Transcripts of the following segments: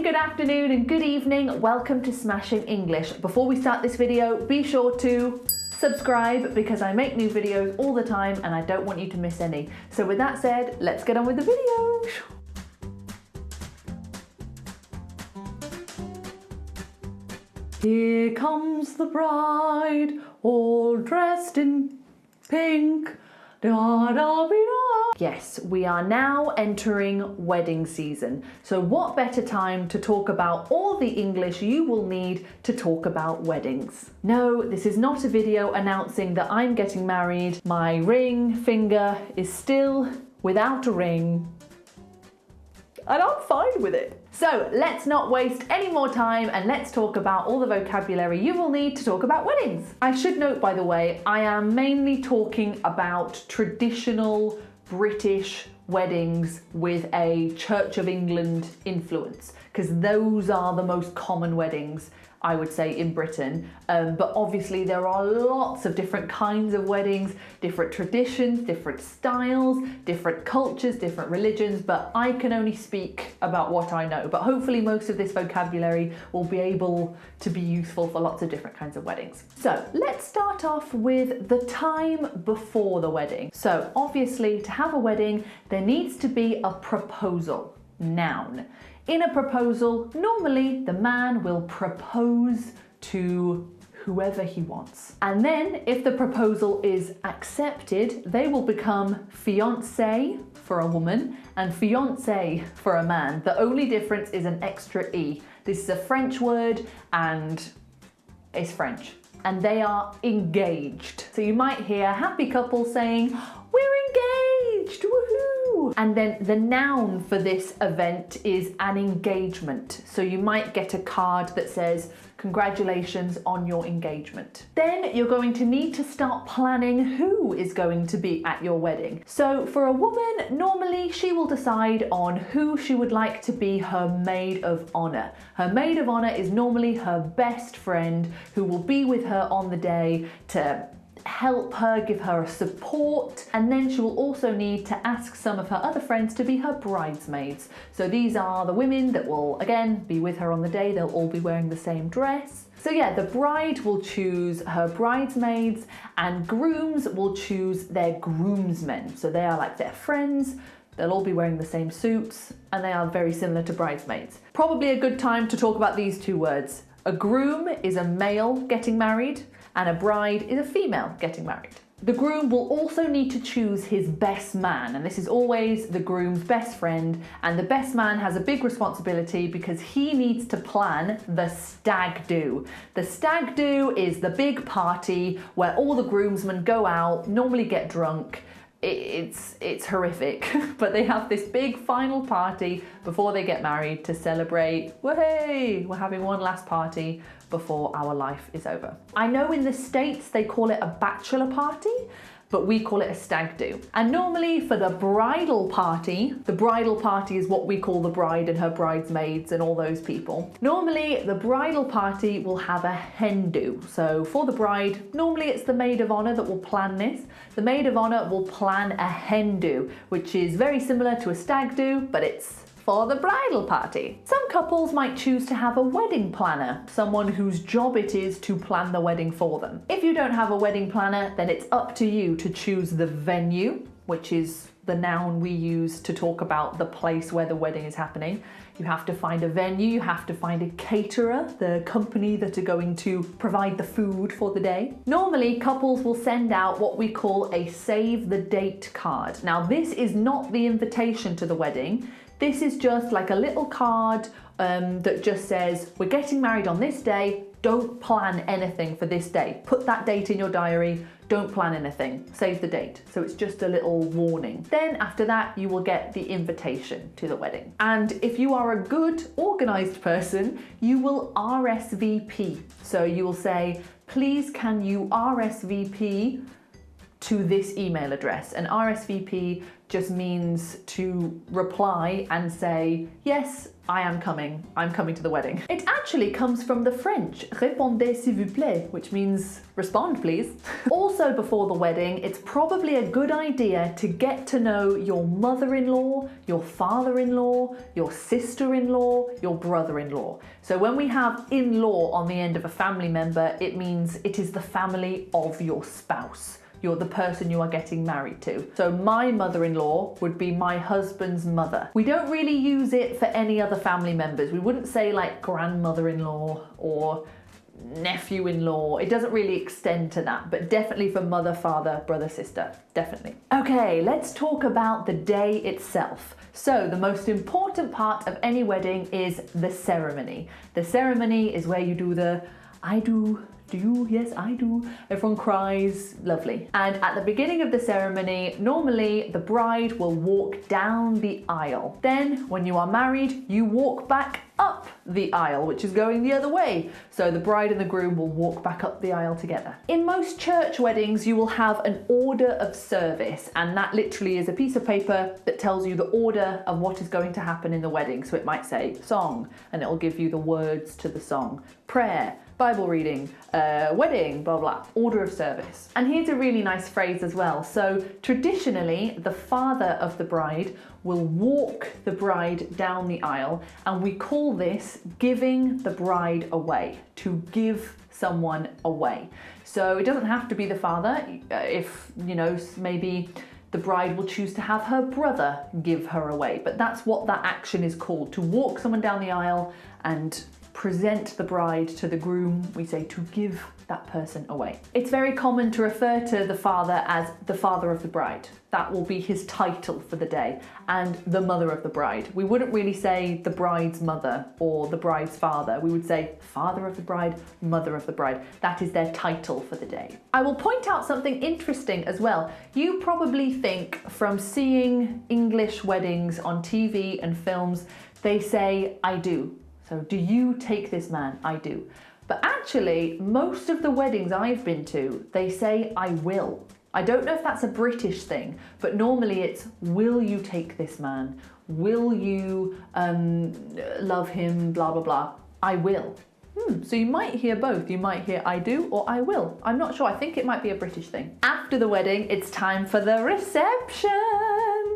good afternoon and good evening. Welcome to Smashing English. Before we start this video, be sure to subscribe because I make new videos all the time and I don't want you to miss any. So with that said, let's get on with the video. Here comes the bride, all dressed in pink. Da, da, be, da. Yes, we are now entering wedding season. So what better time to talk about all the English you will need to talk about weddings? No, this is not a video announcing that I'm getting married. My ring finger is still without a ring. And I'm fine with it. So let's not waste any more time and let's talk about all the vocabulary you will need to talk about weddings. I should note, by the way, I am mainly talking about traditional British weddings with a Church of England influence, because those are the most common weddings, I would say, in Britain. But obviously there are lots of different kinds of weddings, different traditions, different styles, different cultures, different religions, but I can only speak about what I know. But hopefully most of this vocabulary will be able to be useful for lots of different kinds of weddings. So let's start off with the time before the wedding. So obviously to have a wedding, there needs to be a proposal, noun. In a proposal, normally the man will propose to whoever he wants. And then if the proposal is accepted, they will become fiancé for a woman and fiancé for a man. The only difference is an extra E. This is a French word and it's French. And they are engaged. So you might hear happy couples saying, "We're engaged, woohoo!" And then the noun for this event is an engagement. So you might get a card that says, "Congratulations on your engagement." Then you're going to need to start planning who is going to be at your wedding. So for a woman, normally she will decide on who she would like to be her maid of honor. Her maid of honor is normally her best friend who will be with her on the day to help her, give her a support, and then she will also need to ask some of her other friends to be her bridesmaids. So these are the women that will, again, be with her on the day. They'll all be wearing the same dress. So yeah, the bride will choose her bridesmaids and grooms will choose their groomsmen. So they are like their friends. They'll all be wearing the same suits and they are very similar to bridesmaids. Probably a good time to talk about these two words. A groom is a male getting married and a bride is a female getting married. The groom will also need to choose his best man, and this is always the groom's best friend, and the best man has a big responsibility because he needs to plan the stag do. The stag do is the big party where all the groomsmen go out, normally get drunk. It's horrific, but they have this big final party before they get married to celebrate, "Wahey, we're having one last party before our life is over." I know in the States they call it a bachelor party, but we call it a stag do. And normally for the bridal party is what we call the bride and her bridesmaids and all those people. Normally the bridal party will have a hen do. So for the bride, normally it's the maid of honor that will plan this. The maid of honor will plan a hen do, which is very similar to a stag do, but it's for the bridal party. Some couples might choose to have a wedding planner, someone whose job it is to plan the wedding for them. If you don't have a wedding planner, then it's up to you to choose the venue, which is the noun we use to talk about the place where the wedding is happening. You have to find a venue, you have to find a caterer, the company that are going to provide the food for the day. Normally, couples will send out what we call a save the date card. Now, this is not the invitation to the wedding. This is just like a little card that just says, "We're getting married on this day, don't plan anything for this day. Put that date in your diary, don't plan anything, save the date." So it's just a little warning. Then after that, you will get the invitation to the wedding. And if you are a good organized person, you will RSVP. So you will say, "Please can you RSVP to this email address. And RSVP just means to reply and say, yes, I am coming. I'm coming to the wedding. It actually comes from the French, répondez s'il vous plaît, which means respond please. Also before the wedding, it's probably a good idea to get to know your mother-in-law, your father-in-law, your sister-in-law, your brother-in-law. So when we have in-law on the end of a family member, it means it is the family of your spouse. You're the person you are getting married to. So my mother-in-law would be my husband's mother. We don't really use it for any other family members. We wouldn't say like grandmother-in-law or nephew-in-law. It doesn't really extend to that, but definitely for mother, father, brother, sister, definitely. Okay, let's talk about the day itself. So the most important part of any wedding is the ceremony. The ceremony is where you do the I do, do you? Yes, I do. Everyone cries, lovely. And at the beginning of the ceremony, normally the bride will walk down the aisle. Then when you are married, you walk back up the aisle, which is going the other way. So the bride and the groom will walk back up the aisle together. In most church weddings, you will have an order of service, and that literally is a piece of paper that tells you the order of what is going to happen in the wedding. So it might say song, and it will give you the words to the song, prayer, Bible reading, wedding, blah, blah, order of service. And here's a really nice phrase as well. So traditionally, the father of the bride will walk the bride down the aisle, and we call this giving the bride away, to give someone away. So it doesn't have to be the father. If, you know, maybe the bride will choose to have her brother give her away, but that's what that action is called, to walk someone down the aisle and present the bride to the groom. We say to give that person away. It's very common to refer to the father as the father of the bride. That will be his title for the day, and the mother of the bride. We wouldn't really say the bride's mother or the bride's father. We would say father of the bride, mother of the bride. That is their title for the day. I will point out something interesting as well. You probably think from seeing English weddings on TV and films, they say, I do. So, do you take this man? I do. But actually, most of the weddings I've been to, they say, I will. I don't know if that's a British thing, but normally it's, will you take this man? Will you love him? Blah, blah, blah. I will. So you might hear both. You might hear I do or I will. I'm not sure. I think it might be a British thing. After the wedding, it's time for the reception.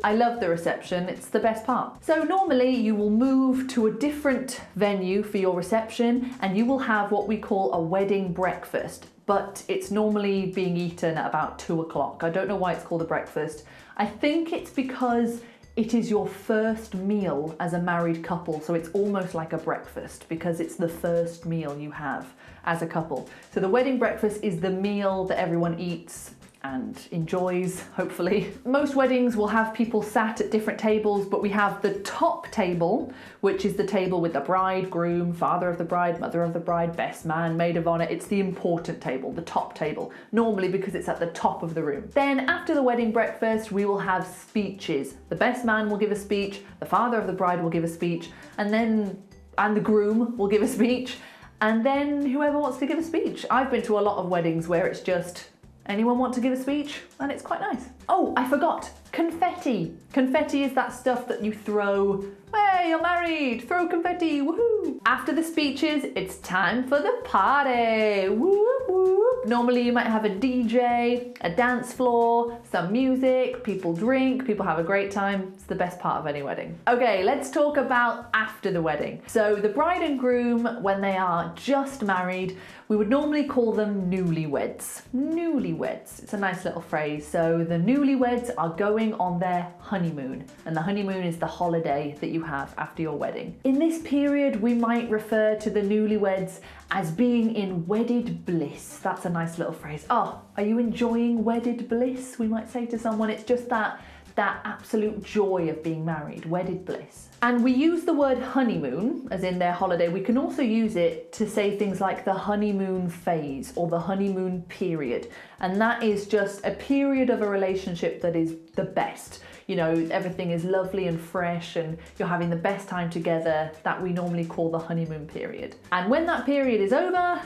I love the reception. It's the best part. So normally you will move to a different venue for your reception, and you will have what we call a wedding breakfast, but it's normally being eaten at about 2 o'clock. I don't know why it's called a breakfast. I think it's because it is your first meal as a married couple, so it's almost like a breakfast because it's the first meal you have as a couple. So the wedding breakfast is the meal that everyone eats and enjoys, hopefully. Most weddings will have people sat at different tables, but we have the top table, which is the table with the bride, groom, father of the bride, mother of the bride, best man, maid of honor. It's the important table, the top table, normally because it's at the top of the room. Then after the wedding breakfast, we will have speeches. The best man will give a speech, the father of the bride will give a speech, and the groom will give a speech, and then whoever wants to give a speech. I've been to a lot of weddings where it's just, anyone want to give a speech? And it's quite nice. Oh, I forgot, confetti. Confetti is that stuff that you throw, hey, you're married, throw confetti, woohoo. After the speeches, it's time for the party, whoop, whoop. Normally you might have a DJ, a dance floor, some music, people drink, people have a great time. It's the best part of any wedding. Okay, let's talk about after the wedding. So the bride and groom, when they are just married, we would normally call them newlyweds. Newlyweds, it's a nice little phrase. So the newlyweds are going on their honeymoon, and the honeymoon is the holiday that you have after your wedding. In this period, we might refer to the newlyweds as being in wedded bliss. That's a nice little phrase. Oh, are you enjoying wedded bliss? We might say to someone, it's just that absolute joy of being married, wedded bliss. And we use the word honeymoon, as in their holiday. We can also use it to say things like the honeymoon phase or the honeymoon period. And that is just a period of a relationship that is the best. You know, everything is lovely and fresh and you're having the best time together. That we normally call the honeymoon period. And when that period is over,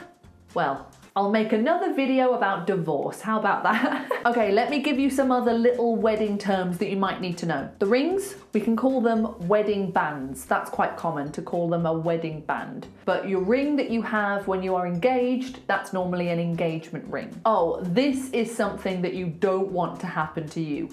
well, I'll make another video about divorce. How about that? Okay, let me give you some other little wedding terms that you might need to know. The rings, we can call them wedding bands. That's quite common to call them a wedding band. But your ring that you have when you are engaged, that's normally an engagement ring. Oh, this is something that you don't want to happen to you.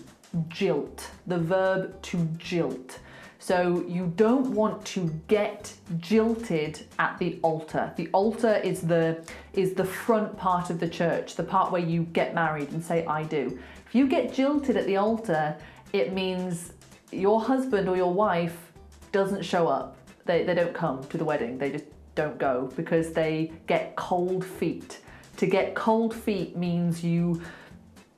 Jilt, the verb to jilt. So you don't want to get jilted at the altar. The altar is the front part of the church, the part where you get married and say, I do. If you get jilted at the altar, it means your husband or your wife doesn't show up. They don't come to the wedding. They just don't go because they get cold feet. To get cold feet means you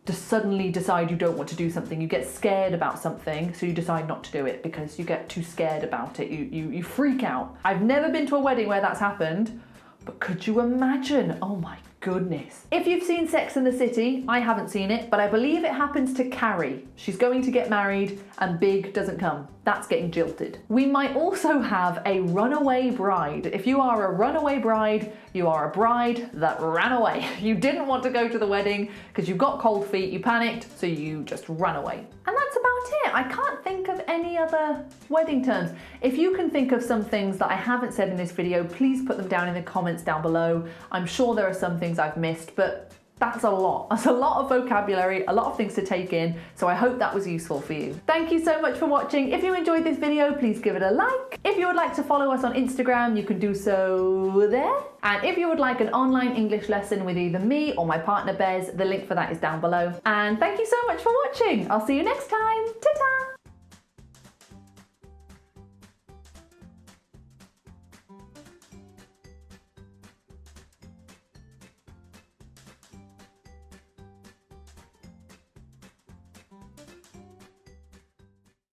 just suddenly decide you don't want to do something. You get scared about something, so you decide not to do it because you get too scared about it. You freak out. I've never been to a wedding where that's happened, but could you imagine? Oh my goodness. If you've seen Sex and the City, I haven't seen it, but I believe it happens to Carrie. She's going to get married and Big doesn't come. That's getting jilted. We might also have a runaway bride. If you are a runaway bride, you are a bride that ran away. You didn't want to go to the wedding because you've got cold feet, you panicked, so you just ran away. And that's about it. I can't think of any other wedding terms. If you can think of some things that I haven't said in this video, please put them down in the comments down below. I'm sure there are some things I've missed, but that's a lot. That's a lot of vocabulary, a lot of things to take in, so I hope that was useful for you. Thank you so much for watching. If you enjoyed this video, please give it a like. If you would like to follow us on Instagram, you can do so there. And if you would like an online English lesson with either me or my partner Bez, the link for that is down below. And thank you so much for watching. I'll see you next time. Ta-ta!